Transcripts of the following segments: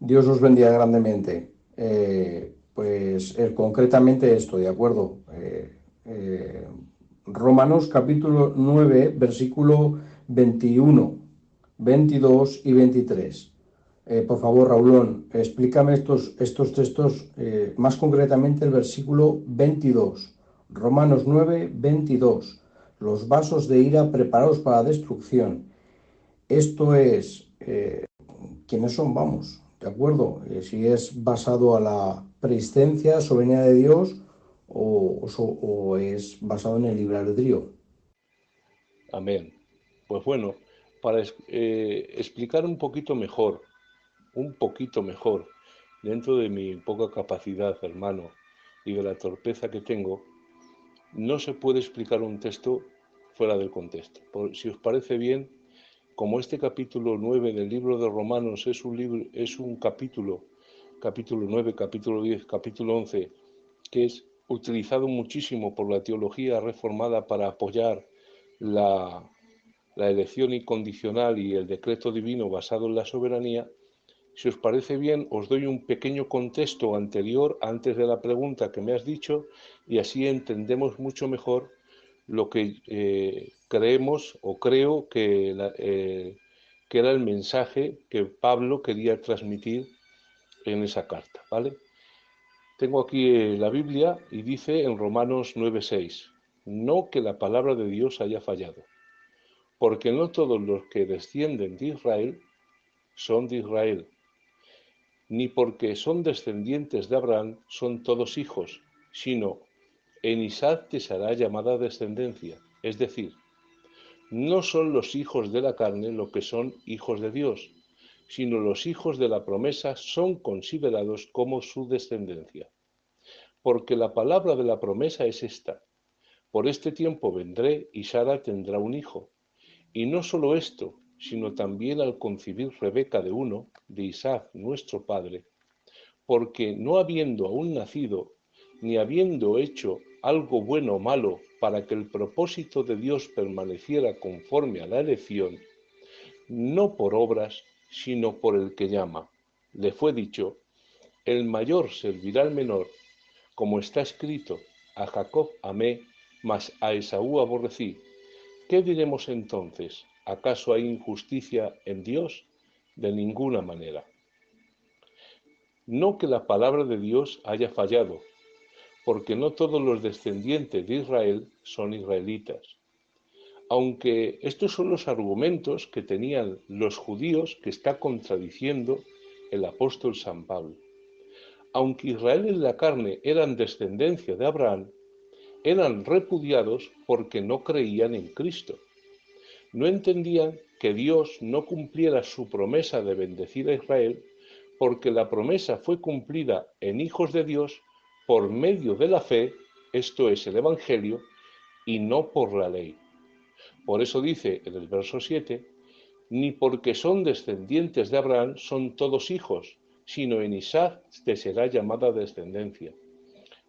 Dios os bendiga grandemente. Pues concretamente esto, ¿de acuerdo? Romanos capítulo 9, versículo 21, 22 y 23. Por favor, Raulón, explícame estos textos, más concretamente el versículo 22. Romanos 9, 22. Los vasos de ira preparados para destrucción. Esto es, ¿quiénes son? Vamos, ¿de acuerdo? Si es basado a la preexistencia, soberanía de Dios o es basado en el libre albedrío. Amén. Pues bueno, para explicar un poquito mejor, dentro de mi poca capacidad, hermano, y de la torpeza que tengo, no se puede explicar un texto fuera del contexto. Si os parece bien, como este capítulo 9 del libro de Romanos es un capítulo, capítulo 9, capítulo 10, capítulo 11, que es utilizado muchísimo por la teología reformada para apoyar la, la elección incondicional y el decreto divino basado en la soberanía. Si os parece bien, os doy un pequeño contexto anterior antes de la pregunta que me has dicho y así entendemos mucho mejor lo que creemos o creo que era el mensaje que Pablo quería transmitir en esa carta, ¿vale? Tengo aquí la Biblia y dice en Romanos 9:6, no que la palabra de Dios haya fallado, porque no todos los que descienden de Israel son de Israel, ni porque son descendientes de Abraham son todos hijos, sino en Isaac te será llamada descendencia. Es decir, no son los hijos de la carne lo que son hijos de Dios, sino los hijos de la promesa son considerados como su descendencia. Porque la palabra de la promesa es esta: por este tiempo vendré y Sara tendrá un hijo. Y no solo esto, sino también al concebir Rebeca de uno, de Isaac nuestro padre, porque no habiendo aún nacido, ni habiendo hecho algo bueno o malo para que el propósito de Dios permaneciera conforme a la elección, no por obras, sino por el que llama. Le fue dicho, el mayor servirá al menor, como está escrito, a Jacob amé, mas a Esaú aborrecí. ¿Qué diremos entonces? ¿Acaso hay injusticia en Dios? De ninguna manera. No que la palabra de Dios haya fallado, porque no todos los descendientes de Israel son israelitas. Aunque estos son los argumentos que tenían los judíos que está contradiciendo el apóstol San Pablo. Aunque Israel en la carne eran descendencia de Abraham, eran repudiados porque no creían en Cristo. No entendían que Dios no cumpliera su promesa de bendecir a Israel, porque la promesa fue cumplida en hijos de Dios por medio de la fe, esto es el Evangelio, y no por la ley. Por eso dice en el verso 7, ni porque son descendientes de Abraham son todos hijos, sino en Isaac te será llamada descendencia.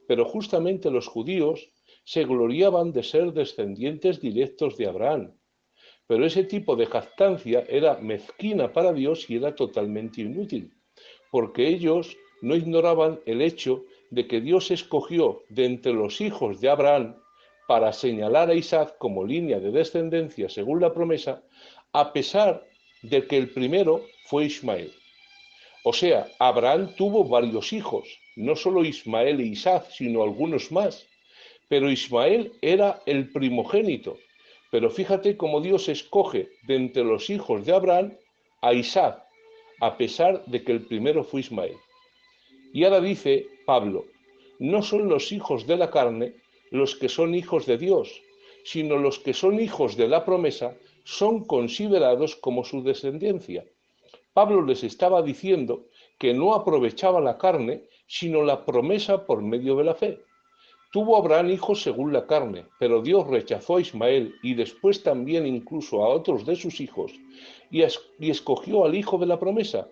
Pero justamente los judíos se gloriaban de ser descendientes directos de Abraham. Pero ese tipo de jactancia era mezquina para Dios y era totalmente inútil, porque ellos no ignoraban el hecho de que Dios escogió de entre los hijos de Abraham para señalar a Isaac como línea de descendencia según la promesa, a pesar de que el primero fue Ismael. O sea, Abraham tuvo varios hijos, no solo Ismael e Isaac, sino algunos más. Pero Ismael era el primogénito. Pero fíjate cómo Dios escoge de entre los hijos de Abraham a Isaac, a pesar de que el primero fue Ismael. Y ahora dice Pablo, no son los hijos de la carne los que son hijos de Dios, sino los que son hijos de la promesa son considerados como su descendencia. Pablo les estaba diciendo que no aprovechaba la carne, sino la promesa por medio de la fe. Tuvo Abraham hijos según la carne, pero Dios rechazó a Ismael y después también incluso a otros de sus hijos y escogió al hijo de la promesa.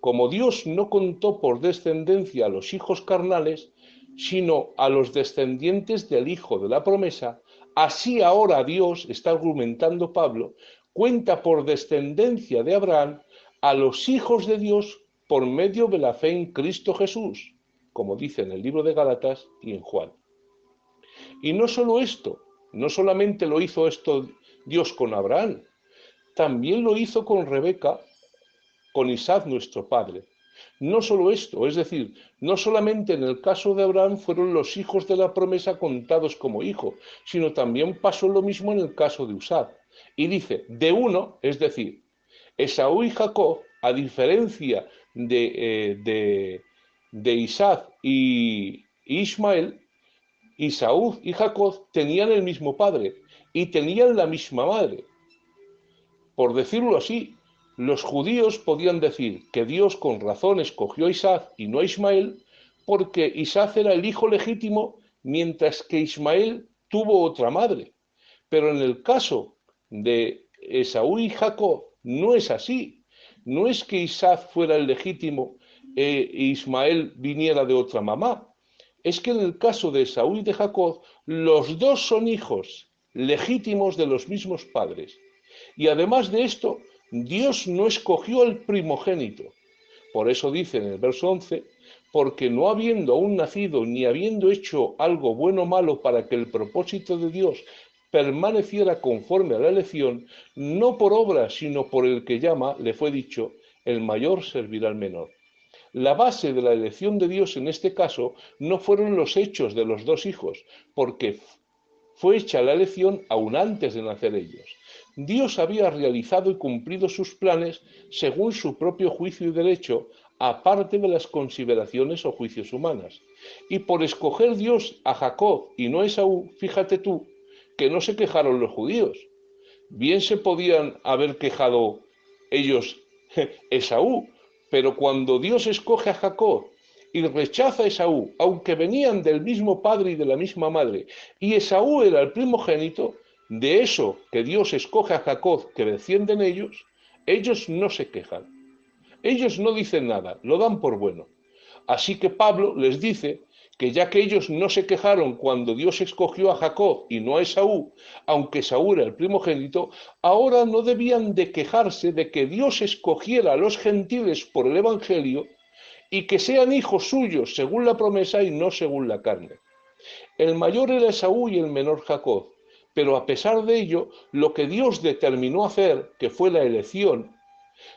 Como Dios no contó por descendencia a los hijos carnales, sino a los descendientes del hijo de la promesa, así ahora Dios, está argumentando Pablo, cuenta por descendencia de Abraham a los hijos de Dios por medio de la fe en Cristo Jesús, como dice en el libro de Gálatas y en Juan. Y no solo esto, no solamente lo hizo esto Dios con Abraham, también lo hizo con Rebeca, con Isaac nuestro padre. No solo esto, es decir, no solamente en el caso de Abraham fueron los hijos de la promesa contados como hijos, sino también pasó lo mismo en el caso de Isaac. Y dice, de uno, es decir, Esaú y Jacob, a diferencia de Isaac y Ismael, Esaú y Jacob tenían el mismo padre y tenían la misma madre. Por decirlo así, los judíos podían decir que Dios con razón escogió a Isaac y no a Ismael, porque Isaac era el hijo legítimo, mientras que Ismael tuvo otra madre. Pero en el caso de Esaú y Jacob no es así. No es que Isaac fuera el legítimo e Ismael viniera de otra mamá. Es que en el caso de Esaú y de Jacob, los dos son hijos legítimos de los mismos padres. Y además de esto, Dios no escogió al primogénito. Por eso dice en el verso 11, porque no habiendo aún nacido ni habiendo hecho algo bueno o malo para que el propósito de Dios permaneciera conforme a la elección, no por obra, sino por el que llama, le fue dicho, el mayor servirá al menor. La base de la elección de Dios en este caso no fueron los hechos de los dos hijos, porque fue hecha la elección aún antes de nacer ellos. Dios había realizado y cumplido sus planes según su propio juicio y derecho, aparte de las consideraciones o juicios humanas. Y por escoger Dios a Jacob y no a Esaú, fíjate tú, que no se quejaron los judíos. Bien se podían haber quejado ellos Esaú, pero cuando Dios escoge a Jacob y rechaza a Esaú, aunque venían del mismo padre y de la misma madre, y Esaú era el primogénito, de eso que Dios escoge a Jacob, que descienden ellos no se quejan. Ellos no dicen nada, lo dan por bueno. Así que Pablo les dice que ya que ellos no se quejaron cuando Dios escogió a Jacob y no a Esaú, aunque Esaú era el primogénito, ahora no debían de quejarse de que Dios escogiera a los gentiles por el Evangelio y que sean hijos suyos según la promesa y no según la carne. El mayor era Esaú y el menor Jacob, pero a pesar de ello, lo que Dios determinó hacer, que fue la elección,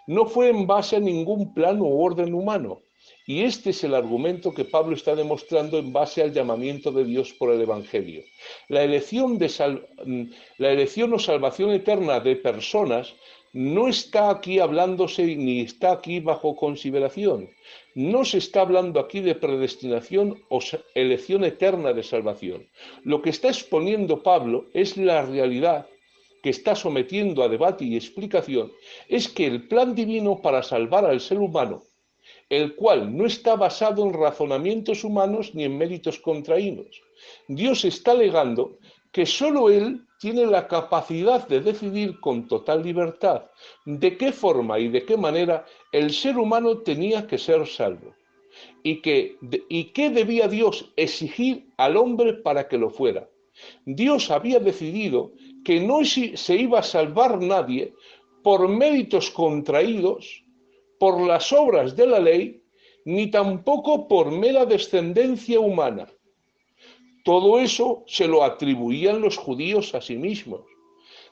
no fue en base a ningún plan u orden humano. Y este es el argumento que Pablo está demostrando en base al llamamiento de Dios por el Evangelio. La elección o salvación eterna de personas no está aquí hablándose ni está aquí bajo consideración. No se está hablando aquí de predestinación o elección eterna de salvación. Lo que está exponiendo Pablo es la realidad que está sometiendo a debate y explicación, es que el plan divino para salvar al ser humano, el cual no está basado en razonamientos humanos ni en méritos contraídos. Dios está alegando que sólo Él tiene la capacidad de decidir con total libertad de qué forma y de qué manera el ser humano tenía que ser salvo. Y qué debía Dios exigir al hombre para que lo fuera. Dios había decidido que no se iba a salvar nadie por méritos contraídos, por las obras de la ley, ni tampoco por mera descendencia humana. Todo eso se lo atribuían los judíos a sí mismos.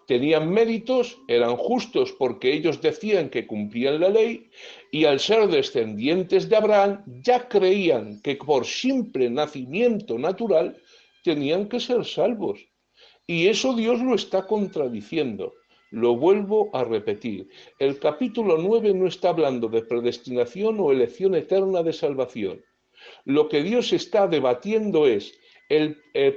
Tenían méritos, eran justos porque ellos decían que cumplían la ley, y al ser descendientes de Abraham ya creían que por simple nacimiento natural tenían que ser salvos. Y eso Dios lo está contradiciendo. Lo vuelvo a repetir. El capítulo 9 no está hablando de predestinación o elección eterna de salvación. Lo que Dios está debatiendo es,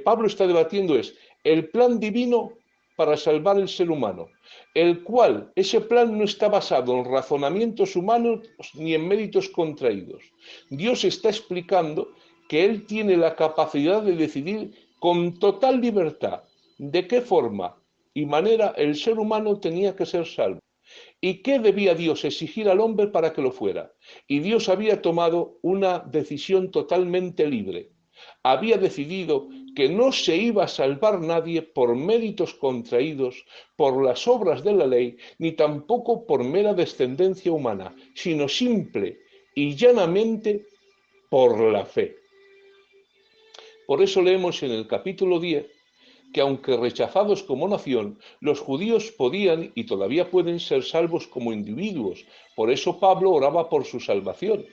Pablo está debatiendo es el plan divino para salvar el ser humano, el cual ese plan no está basado en razonamientos humanos ni en méritos contraídos. Dios está explicando que Él tiene la capacidad de decidir con total libertad de qué forma y manera el ser humano tenía que ser salvo. ¿Y qué debía Dios exigir al hombre para que lo fuera? Y Dios había tomado una decisión totalmente libre. Había decidido que no se iba a salvar nadie por méritos contraídos, por las obras de la ley, ni tampoco por mera descendencia humana, sino simple y llanamente por la fe. Por eso leemos en el capítulo 10 que aunque rechazados como nación, los judíos podían y todavía pueden ser salvos como individuos. Por eso Pablo oraba por su salvación.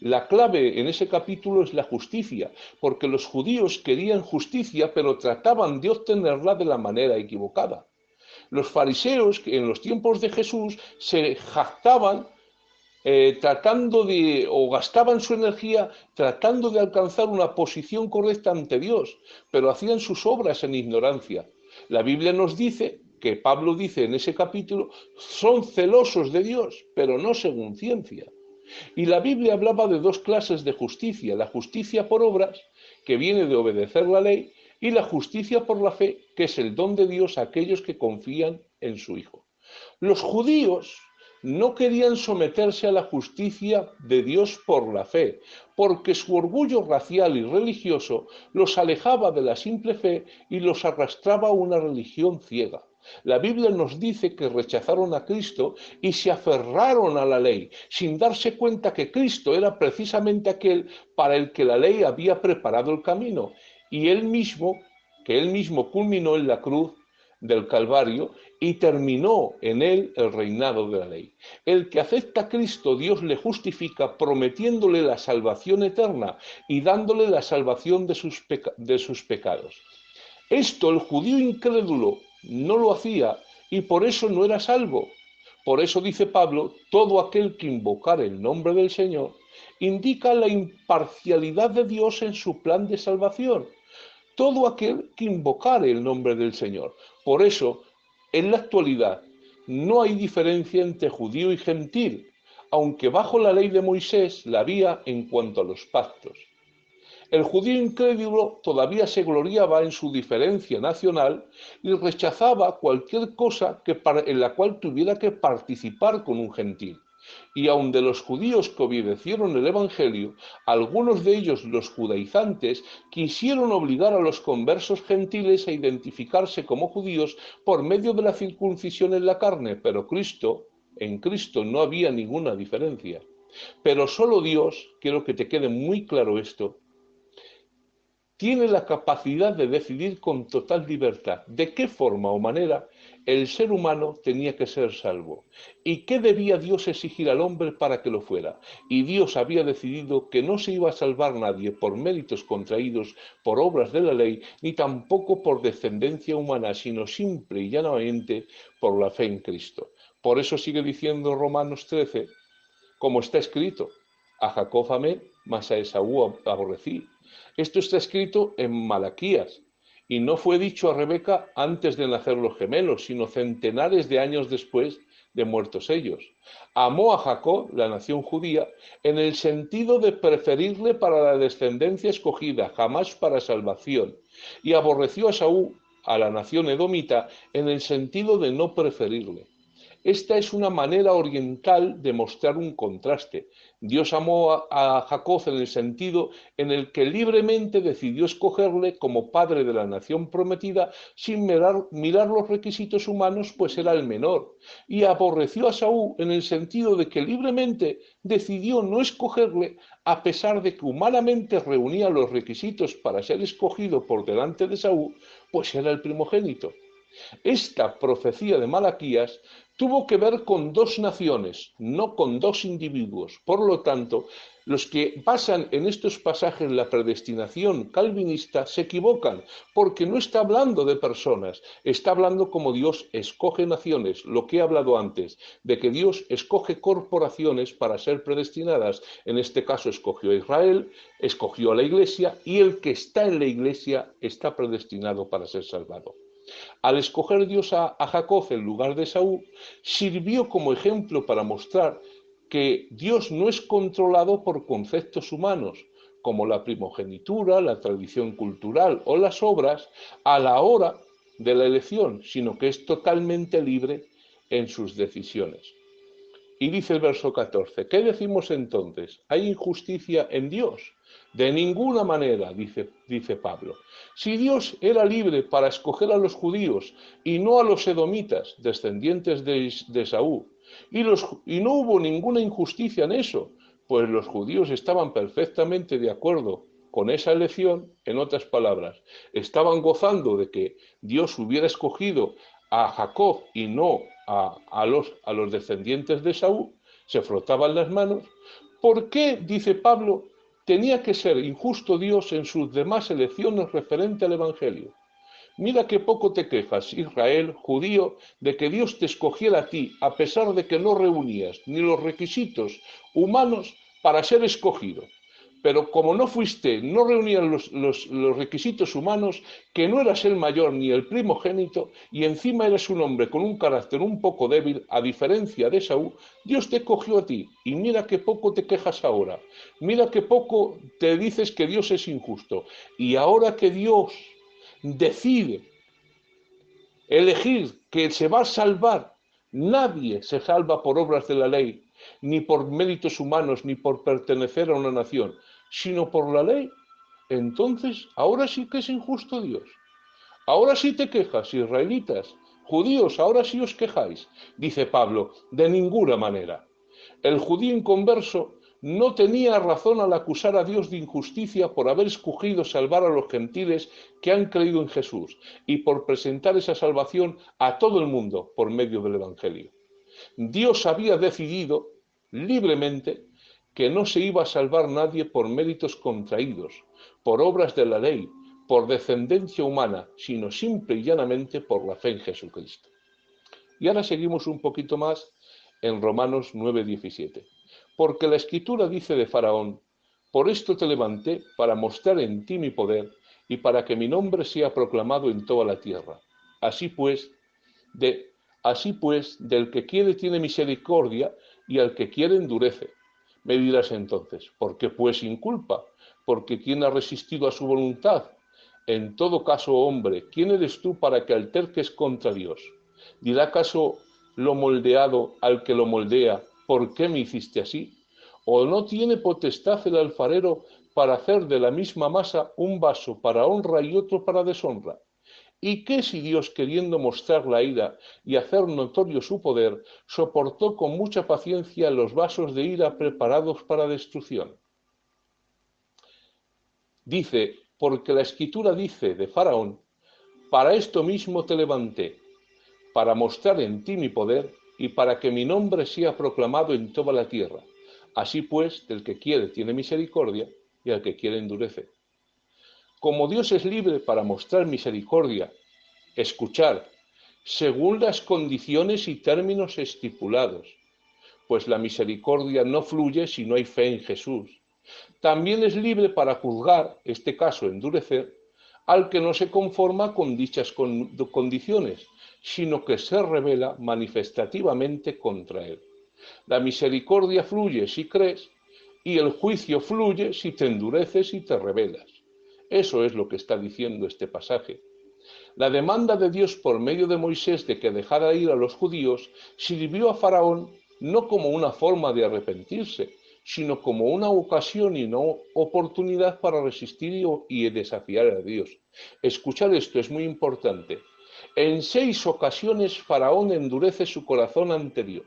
La clave en ese capítulo es la justicia, porque los judíos querían justicia, pero trataban de obtenerla de la manera equivocada. Los fariseos, que en los tiempos de Jesús se jactaban tratando de, o gastaban su energía tratando de alcanzar una posición correcta ante Dios, pero hacían sus obras en ignorancia. La Biblia nos dice, que Pablo dice en ese capítulo, son celosos de Dios, pero no según ciencia. Y la Biblia hablaba de dos clases de justicia, la justicia por obras, que viene de obedecer la ley, y la justicia por la fe, que es el don de Dios a aquellos que confían en su Hijo. Los judíos no querían someterse a la justicia de Dios por la fe, porque su orgullo racial y religioso los alejaba de la simple fe y los arrastraba a una religión ciega. La Biblia nos dice que rechazaron a Cristo y se aferraron a la ley, sin darse cuenta que Cristo era precisamente aquel para el que la ley había preparado el camino, y que él mismo culminó en la cruz del Calvario y terminó en él el reinado de la ley. El que acepta a Cristo, Dios le justifica prometiéndole la salvación eterna y dándole la salvación de sus pecados. Esto el judío incrédulo no lo hacía y por eso no era salvo. Por eso dice Pablo, todo aquel que invocar el nombre del Señor indica la imparcialidad de Dios en su plan de salvación. Todo aquel que invocare el nombre del Señor. Por eso, en la actualidad, no hay diferencia entre judío y gentil, aunque bajo la ley de Moisés la había en cuanto a los pactos. El judío incrédulo todavía se gloriaba en su diferencia nacional y rechazaba cualquier cosa en la cual tuviera que participar con un gentil. Y aun de los judíos que obedecieron el Evangelio, algunos de ellos, los judaizantes, quisieron obligar a los conversos gentiles a identificarse como judíos por medio de la circuncisión en la carne, pero en Cristo no había ninguna diferencia. Pero solo Dios, quiero que te quede muy claro esto, tiene la capacidad de decidir con total libertad de qué forma o manera el ser humano tenía que ser salvo y qué debía Dios exigir al hombre para que lo fuera. Y Dios había decidido que no se iba a salvar nadie por méritos contraídos por obras de la ley, ni tampoco por descendencia humana, sino simple y llanamente por la fe en Cristo. Por eso sigue diciendo Romanos 13, como está escrito, a Jacob amé, mas a Esaú aborrecí. Esto está escrito en Malaquías y no fue dicho a Rebeca antes de nacer los gemelos, sino centenares de años después de muertos ellos. Amó a Jacob, la nación judía, en el sentido de preferirle para la descendencia escogida, jamás para salvación, y aborreció a Esaú, a la nación edomita, en el sentido de no preferirle. Esta es una manera oriental de mostrar un contraste. Dios amó a Jacob en el sentido en el que libremente decidió escogerle como padre de la nación prometida sin mirar los requisitos humanos, pues era el menor. Y aborreció a Saúl en el sentido de que libremente decidió no escogerle a pesar de que humanamente reunía los requisitos para ser escogido por delante de Saúl, pues era el primogénito. Esta profecía de Malaquías tuvo que ver con dos naciones, no con dos individuos. Por lo tanto, los que basan en estos pasajes la predestinación calvinista se equivocan, porque no está hablando de personas, está hablando como Dios escoge naciones, lo que he hablado antes, de que Dios escoge corporaciones para ser predestinadas. En este caso escogió a Israel, escogió a la Iglesia, y el que está en la Iglesia está predestinado para ser salvado. Al escoger Dios a Jacob en lugar de Saúl, sirvió como ejemplo para mostrar que Dios no es controlado por conceptos humanos, como la primogenitura, la tradición cultural o las obras, a la hora de la elección, sino que es totalmente libre en sus decisiones. Y dice el verso 14, ¿qué decimos entonces? ¿Hay injusticia en Dios? De ninguna manera, dice Pablo. Si Dios era libre para escoger a los judíos y no a los edomitas, descendientes de Esaú, y no hubo ninguna injusticia en eso, Pues los judíos estaban perfectamente de acuerdo con esa elección. En otras palabras, estaban gozando de que Dios hubiera escogido a Jacob y no a los descendientes de Saúl. Se frotaban las manos. ¿Por qué, dice Pablo, tenía que ser injusto Dios en sus demás elecciones referente al Evangelio? Mira qué poco te quejas, Israel, judío, de que Dios te escogiera a ti, a pesar de que no reunías ni los requisitos humanos para ser escogido. Pero como no fuiste, no reunías los requisitos humanos, que no eras el mayor ni el primogénito, y encima eres un hombre con un carácter un poco débil, a diferencia de Saúl, Dios te cogió a ti. Y mira qué poco te quejas ahora. Mira qué poco te dices que Dios es injusto. Y ahora que Dios decide elegir que se va a salvar, nadie se salva por obras de la ley, ni por méritos humanos, ni por pertenecer a una nación, sino por la ley. Entonces, ahora sí que es injusto Dios. Ahora sí te quejas, israelitas, judíos, ahora sí os quejáis, dice Pablo, de ninguna manera. El judío inconverso no tenía razón al acusar a Dios de injusticia por haber escogido salvar a los gentiles que han creído en Jesús y por presentar esa salvación a todo el mundo por medio del Evangelio. Dios había decidido libremente que no se iba a salvar nadie por méritos contraídos, por obras de la ley, por descendencia humana, sino simple y llanamente por la fe en Jesucristo. Y ahora seguimos un poquito más en Romanos 9:17. Porque la Escritura dice de Faraón: por esto te levanté para mostrar en ti mi poder y para que mi nombre sea proclamado en toda la tierra. Así pues, del que quiere tiene misericordia y al que quiere endurece. Me dirás entonces: ¿por qué pues sin culpa? Porque ¿quién ha resistido a su voluntad? En todo caso, hombre, ¿quién eres tú para que alterques contra Dios? ¿Dirá acaso lo moldeado al que lo moldea: ¿por qué me hiciste así? ¿O no tiene potestad el alfarero para hacer de la misma masa un vaso para honra y otro para deshonra? ¿Y qué si Dios, queriendo mostrar la ira y hacer notorio su poder, soportó con mucha paciencia los vasos de ira preparados para destrucción? Dice, porque la Escritura dice de Faraón: para esto mismo te levanté, para mostrar en ti mi poder y para que mi nombre sea proclamado en toda la tierra. Así pues, del que quiere tiene misericordia y al que quiere endurece. Como Dios es libre para mostrar misericordia, escuchar, según las condiciones y términos estipulados, pues la misericordia no fluye si no hay fe en Jesús. También es libre para juzgar, este caso endurecer, al que no se conforma con dichas condiciones, sino que se revela manifestativamente contra él. La misericordia fluye si crees y el juicio fluye si te endureces y te rebelas. Eso es lo que está diciendo este pasaje. La demanda de Dios por medio de Moisés de que dejara ir a los judíos sirvió a Faraón no como una forma de arrepentirse, sino como una ocasión y no oportunidad para resistir y desafiar a Dios. Escuchar esto es muy importante. En 6 ocasiones Faraón endurece su corazón ante Dios.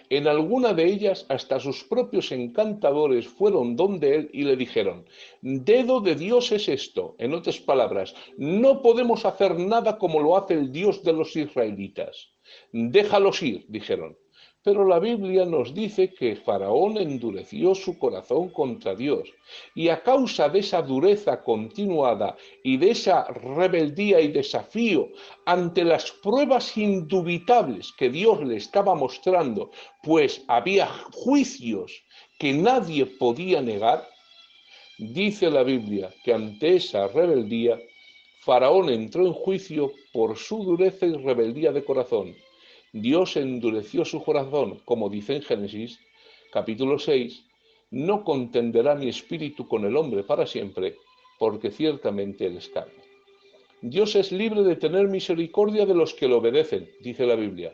En alguna de ellas hasta sus propios encantadores fueron donde él y le dijeron: dedo de Dios es esto. En otras palabras, no podemos hacer nada como lo hace el Dios de los israelitas. Déjalos ir, dijeron. Pero la Biblia nos dice que Faraón endureció su corazón contra Dios, y a causa de esa dureza continuada y de esa rebeldía y desafío ante las pruebas indubitables que Dios le estaba mostrando, pues había juicios que nadie podía negar, dice la Biblia que ante esa rebeldía Faraón entró en juicio por su dureza y rebeldía de corazón. Dios endureció su corazón, como dice en Génesis capítulo 6, no contenderá mi espíritu con el hombre para siempre, porque ciertamente él es carne. Dios es libre de tener misericordia de los que le obedecen, dice la Biblia,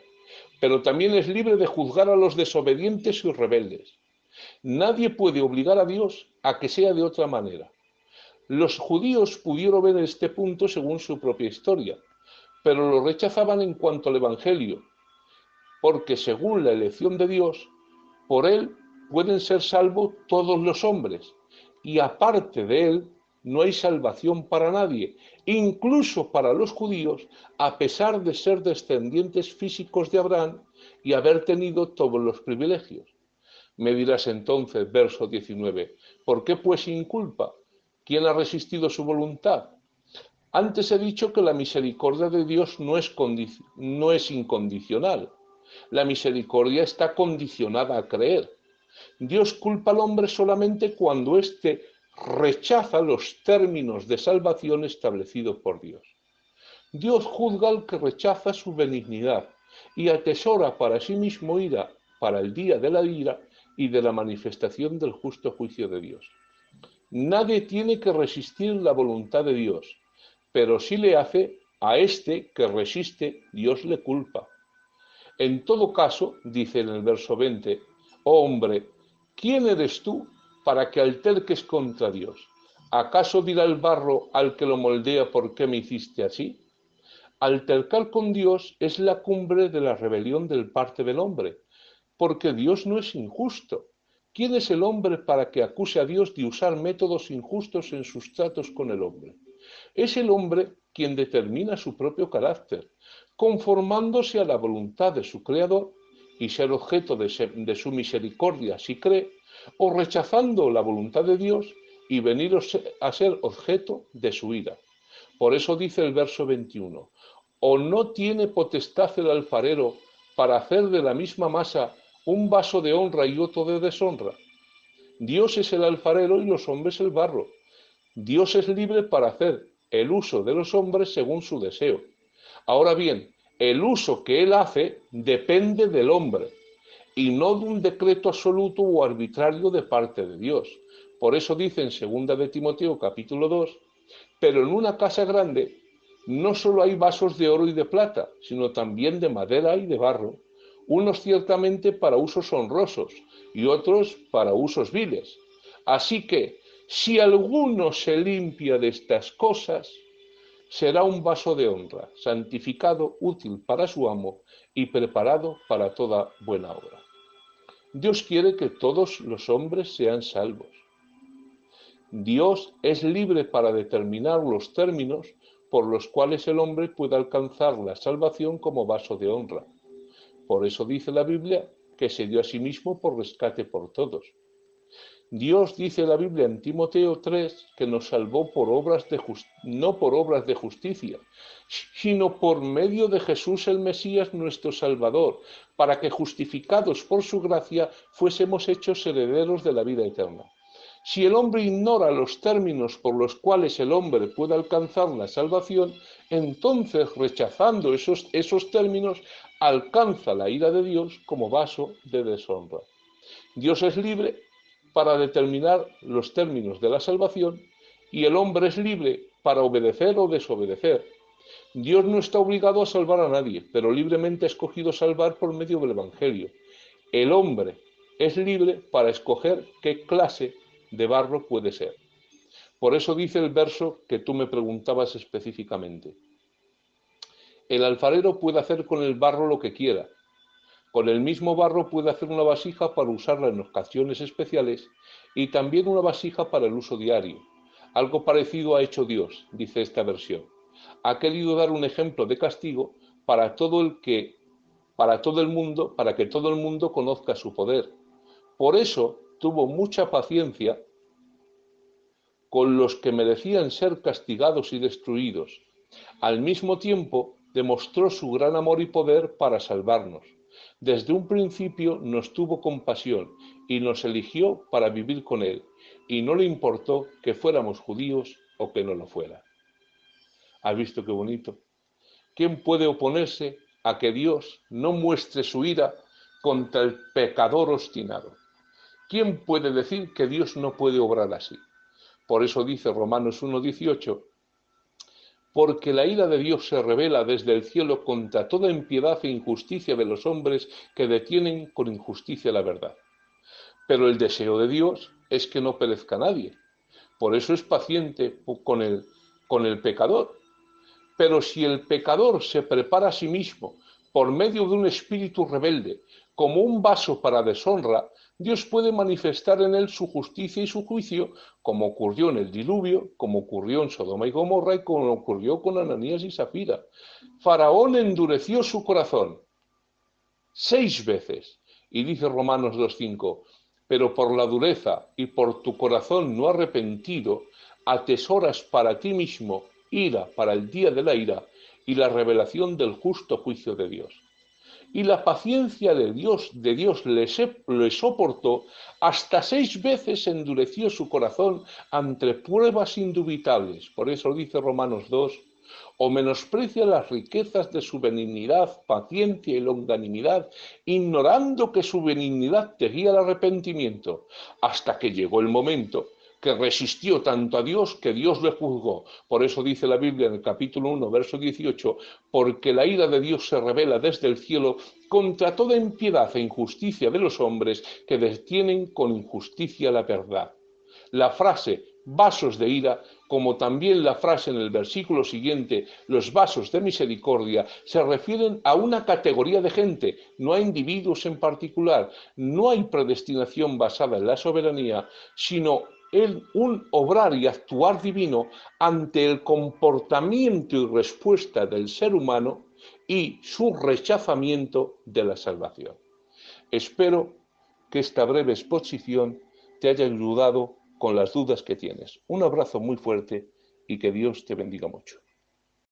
pero también es libre de juzgar a los desobedientes y rebeldes. Nadie puede obligar a Dios a que sea de otra manera. Los judíos pudieron ver este punto según su propia historia, pero lo rechazaban en cuanto al Evangelio, porque según la elección de Dios, por él pueden ser salvos todos los hombres, y aparte de él no hay salvación para nadie, incluso para los judíos, a pesar de ser descendientes físicos de Abraham y haber tenido todos los privilegios. Me dirás entonces, verso 19, ¿por qué pues sin culpa? ¿Quién ha resistido su voluntad? Antes he dicho que la misericordia de Dios no es incondicional. La misericordia está condicionada a creer. Dios culpa al hombre solamente cuando éste rechaza los términos de salvación establecidos por Dios. Dios juzga al que rechaza su benignidad y atesora para sí mismo ira para el día de la ira y de la manifestación del justo juicio de Dios. Nadie tiene que resistir la voluntad de Dios, pero si le hace, a este que resiste, Dios le culpa. En todo caso, dice en el verso 20, oh hombre, ¿quién eres tú para que alterques contra Dios? ¿Acaso dirá el barro al que lo moldea por qué me hiciste así? Altercar con Dios es la cumbre de la rebelión del parte del hombre, porque Dios no es injusto. ¿Quién es el hombre para que acuse a Dios de usar métodos injustos en sus tratos con el hombre? Es el hombre quien determina su propio carácter, conformándose a la voluntad de su Creador y ser objeto de su misericordia si cree, o rechazando la voluntad de Dios y venir a ser objeto de su ira. Por eso dice el verso 21, ¿o no tiene potestad el alfarero para hacer de la misma masa un vaso de honra y otro de deshonra? Dios es el alfarero y los hombres el barro. Dios es libre para hacer el uso de los hombres según su deseo. Ahora bien, el uso que él hace depende del hombre y no de un decreto absoluto o arbitrario de parte de Dios. Por eso dice en 2 de Timoteo capítulo 2, pero en una casa grande no solo hay vasos de oro y de plata, sino también de madera y de barro, unos ciertamente para usos honrosos y otros para usos viles. Así que, si alguno se limpia de estas cosas, será un vaso de honra, santificado, útil para su amo y preparado para toda buena obra. Dios quiere que todos los hombres sean salvos. Dios es libre para determinar los términos por los cuales el hombre puede alcanzar la salvación como vaso de honra. Por eso dice la Biblia que se dio a sí mismo por rescate por todos. Dios dice la Biblia en Timoteo 3 que nos salvó por no por obras de justicia, sino por medio de Jesús el Mesías nuestro Salvador, para que justificados por su gracia fuésemos hechos herederos de la vida eterna. Si el hombre ignora los términos por los cuales el hombre puede alcanzar la salvación, entonces rechazando esos términos alcanza la ira de Dios como vaso de deshonra. Dios es libre para determinar los términos de la salvación y el hombre es libre para obedecer o desobedecer. Dios no está obligado a salvar a nadie, pero libremente ha escogido salvar por medio del Evangelio. El hombre es libre para escoger qué clase de barro puede ser. Por eso dice el verso que tú me preguntabas específicamente. El alfarero puede hacer con el barro lo que quiera. Con el mismo barro puede hacer una vasija para usarla en ocasiones especiales y también una vasija para el uso diario. Algo parecido ha hecho Dios, dice esta versión. Ha querido dar un ejemplo de castigo para que todo el mundo conozca su poder. Por eso tuvo mucha paciencia con los que merecían ser castigados y destruidos. Al mismo tiempo, demostró su gran amor y poder para salvarnos. Desde un principio nos tuvo compasión y nos eligió para vivir con él, y no le importó que fuéramos judíos o que no lo fuera. ¿Has visto qué bonito? ¿Quién puede oponerse a que Dios no muestre su ira contra el pecador obstinado? ¿Quién puede decir que Dios no puede obrar así? Por eso dice Romanos 1:18, porque la ira de Dios se revela desde el cielo contra toda impiedad e injusticia de los hombres que detienen con injusticia la verdad. Pero el deseo de Dios es que no perezca nadie. Por eso es paciente con el pecador. Pero si el pecador se prepara a sí mismo por medio de un espíritu rebelde como un vaso para deshonra, Dios puede manifestar en él su justicia y su juicio, como ocurrió en el diluvio, como ocurrió en Sodoma y Gomorra y como ocurrió con Ananías y Zafira. Faraón endureció su corazón 6 veces. Y dice Romanos 2:5, pero por la dureza y por tu corazón no arrepentido, atesoras para ti mismo ira para el día de la ira y la revelación del justo juicio de Dios. Y la paciencia de Dios le soportó, hasta 6 veces endureció su corazón ante pruebas indubitables. Por eso dice Romanos 2, o menosprecia las riquezas de su benignidad, paciencia y longanimidad, ignorando que su benignidad te guía al arrepentimiento, hasta que llegó el momento que resistió tanto a Dios que Dios le juzgó. Por eso dice la Biblia en el capítulo 1, verso 18, porque la ira de Dios se revela desde el cielo contra toda impiedad e injusticia de los hombres que detienen con injusticia la verdad. La frase vasos de ira, como también la frase en el versículo siguiente, los vasos de misericordia, se refieren a una categoría de gente, no a individuos en particular. No hay predestinación basada en la soberanía, sino en un obrar y actuar divino ante el comportamiento y respuesta del ser humano y su rechazamiento de la salvación. Espero que esta breve exposición te haya ayudado con las dudas que tienes. Un abrazo muy fuerte y que Dios te bendiga mucho.